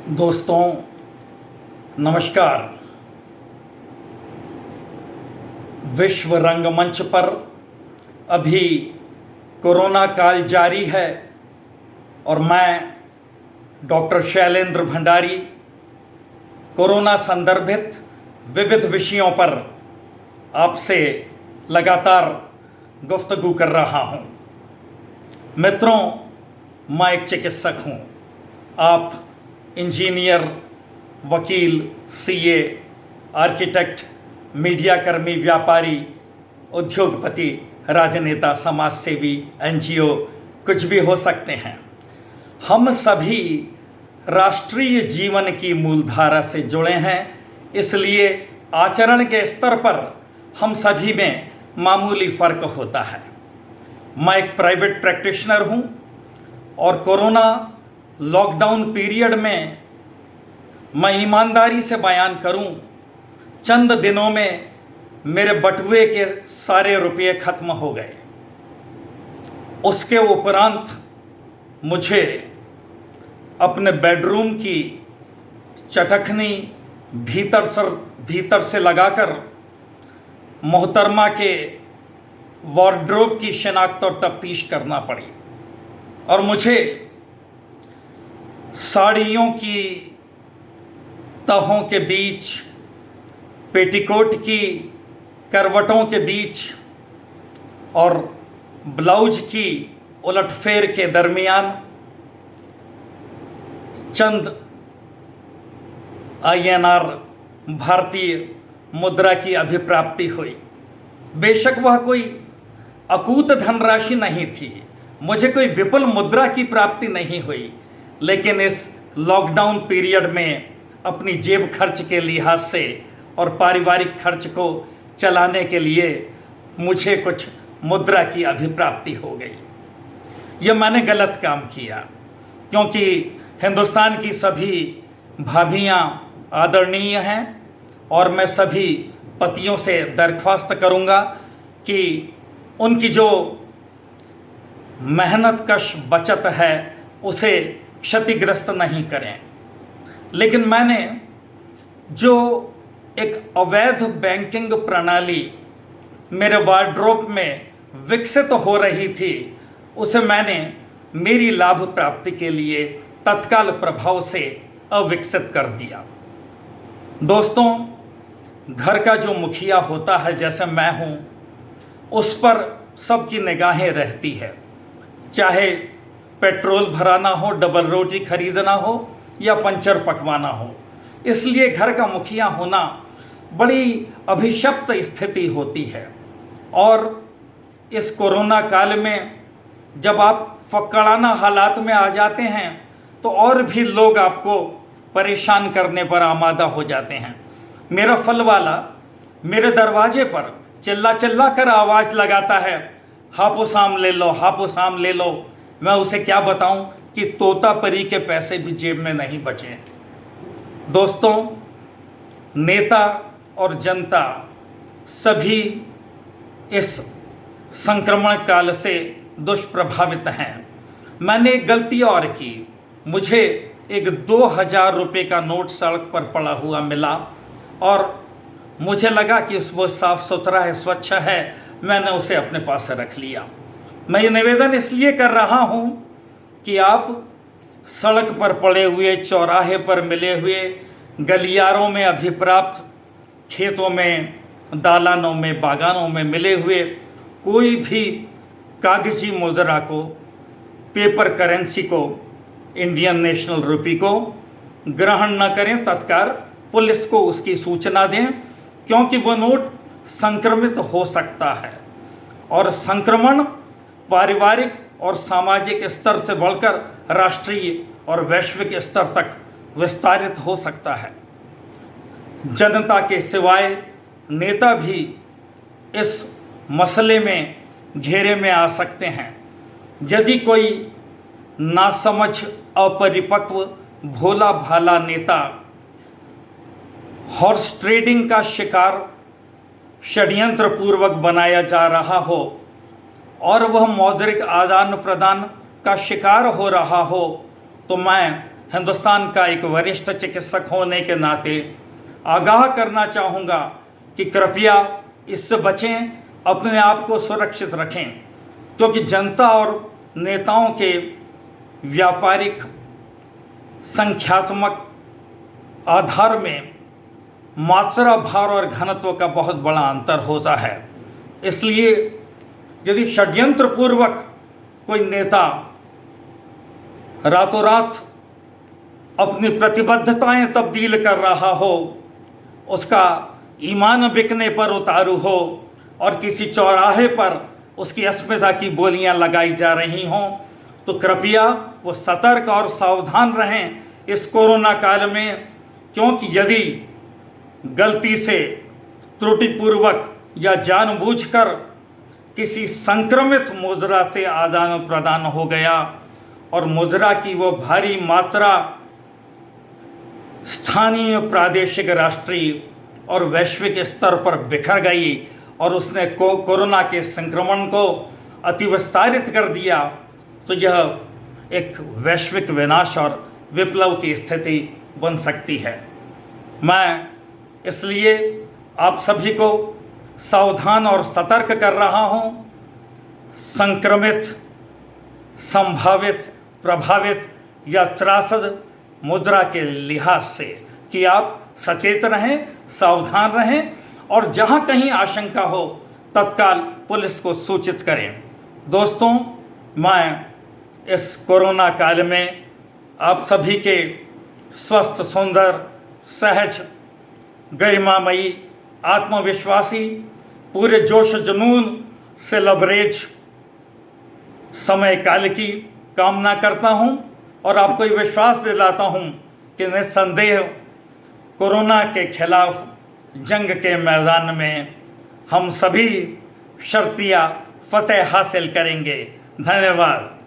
दोस्तों नमस्कार। विश्व रंगमंच पर अभी कोरोना काल जारी है और मैं डॉक्टर शैलेंद्र भंडारी कोरोना संदर्भित विविध विषयों पर आपसे लगातार गुफ्तगू कर रहा हूँ। मित्रों, मैं एक चिकित्सक हूँ। आप इंजीनियर, वकील, सीए, आर्किटेक्ट, मीडियाकर्मी, व्यापारी, उद्योगपति, राजनेता, समाजसेवी, एनजीओ कुछ भी हो सकते हैं। हम सभी राष्ट्रीय जीवन की मूलधारा से जुड़े हैं, इसलिए आचरण के स्तर पर हम सभी में मामूली फ़र्क होता है। मैं एक प्राइवेट प्रैक्टिशनर हूँ और कोरोना लॉकडाउन पीरियड में मैं ईमानदारी से बयान करूं, चंद दिनों में मेरे बटुए के सारे रुपये ख़त्म हो गए। उसके उपरांत मुझे अपने बेडरूम की चटखनी भीतर से लगाकर मोहतरमा के वार्डरोब की शिनाख्त और तफ्तीश करना पड़ी और मुझे साड़ियों की तहों के बीच, पेटीकोट की करवटों के बीच और ब्लाउज की उलटफेर के दरमियान चंद INR भारतीय मुद्रा की अभिप्राप्ति हुई। बेशक वह कोई अकूत धनराशि नहीं थी, मुझे कोई विपुल मुद्रा की प्राप्ति नहीं हुई, लेकिन इस लॉकडाउन पीरियड में अपनी जेब खर्च के लिहाज से और पारिवारिक खर्च को चलाने के लिए मुझे कुछ मुद्रा की अभिप्राप्ति हो गई। यह मैंने गलत काम किया, क्योंकि हिंदुस्तान की सभी भाभियाँ आदरणीय हैं और मैं सभी पतियों से दरख्वास्त करूँगा कि उनकी जो मेहनत कश बचत है उसे क्षतिग्रस्त नहीं करें। लेकिन मैंने जो एक अवैध बैंकिंग प्रणाली मेरे वार्डरोब में विकसित हो रही थी, उसे मैंने मेरी लाभ प्राप्ति के लिए तत्काल प्रभाव से अविकसित कर दिया। दोस्तों, घर का जो मुखिया होता है, जैसे मैं हूँ, उस पर सबकी निगाहें रहती है, चाहे पेट्रोल भराना हो, डबल रोटी खरीदना हो या पंचर पकवाना हो। इसलिए घर का मुखिया होना बड़ी अभिशप्त स्थिति होती है। और इस कोरोना काल में जब आप फक्कड़ाना हालात में आ जाते हैं तो और भी लोग आपको परेशान करने पर आमादा हो जाते हैं। मेरा फल वाला मेरे दरवाजे पर चिल्ला चिल्ला कर आवाज़ लगाता है, हापुस आम ले लो, हापुस आम ले लो। मैं उसे क्या बताऊं कि तोतापरी के पैसे भी जेब में नहीं बचे। दोस्तों, नेता और जनता सभी इस संक्रमण काल से दुष्प्रभावित हैं। मैंने एक गलती और की। मुझे एक 2000 रुपये का नोट सड़क पर पड़ा हुआ मिला और मुझे लगा कि वो साफ़ सुथरा है, स्वच्छ है। मैंने उसे अपने पास रख लिया। मैं ये निवेदन इसलिए कर रहा हूँ कि आप सड़क पर पड़े हुए, चौराहे पर मिले हुए, गलियारों में अभिप्राप्त, खेतों में, दालानों में, बागानों में मिले हुए कोई भी कागजी मुद्रा को, पेपर करेंसी को, इंडियन नेशनल रुपी को ग्रहण न करें। तत्काल पुलिस को उसकी सूचना दें, क्योंकि वह नोट संक्रमित हो सकता है और संक्रमण पारिवारिक और सामाजिक स्तर से बढ़कर राष्ट्रीय और वैश्विक स्तर तक विस्तारित हो सकता है। जनता के सिवाय नेता भी इस मसले में घेरे में आ सकते हैं। यदि कोई नासमझ, अपरिपक्व, भोला भाला नेता हॉर्स ट्रेडिंग का शिकार षड्यंत्र पूर्वक बनाया जा रहा हो और वह मौद्रिक आदान प्रदान का शिकार हो रहा हो, तो मैं हिंदुस्तान का एक वरिष्ठ चिकित्सक होने के नाते आगाह करना चाहूँगा कि कृपया इससे बचें, अपने आप को सुरक्षित रखें, क्योंकि जनता और नेताओं के व्यापारिक संख्यात्मक आधार में मात्रा, भार और घनत्व का बहुत बड़ा अंतर होता है। इसलिए यदि षड्यंत्रपूर्वक कोई नेता रातों रात अपनी प्रतिबद्धताएं तब्दील कर रहा हो, उसका ईमान बिकने पर उतारू हो और किसी चौराहे पर उसकी अस्मिता की बोलियां लगाई जा रही हों, तो कृपया वो सतर्क और सावधान रहें इस कोरोना काल में। क्योंकि यदि गलती से, त्रुटिपूर्वक या जानबूझकर किसी संक्रमित मुद्रा से आदान प्रदान हो गया और मुद्रा की वो भारी मात्रा स्थानीय, प्रादेशिक, राष्ट्रीय और वैश्विक स्तर पर बिखर गई और उसने कोरोना के संक्रमण को अतिविस्तारित कर दिया, तो यह एक वैश्विक विनाश और विप्लव की स्थिति बन सकती है। मैं इसलिए आप सभी को सावधान और सतर्क कर रहा हूँ, संक्रमित, संभावित, प्रभावित या त्रासद मुद्रा के लिहाज से, कि आप सचेत रहें, सावधान रहें और जहाँ कहीं आशंका हो तत्काल पुलिस को सूचित करें। दोस्तों, मैं इस कोरोना काल में आप सभी के स्वस्थ, सुंदर, सहज, गरिमामयी, आत्मविश्वासी, पूरे जोश जुनून से लबरेज समय काल की कामना करता हूं और आपको ये विश्वास दिलाता हूं कि निस्संदेह कोरोना के खिलाफ जंग के मैदान में हम सभी शर्तिया फतेह हासिल करेंगे। धन्यवाद।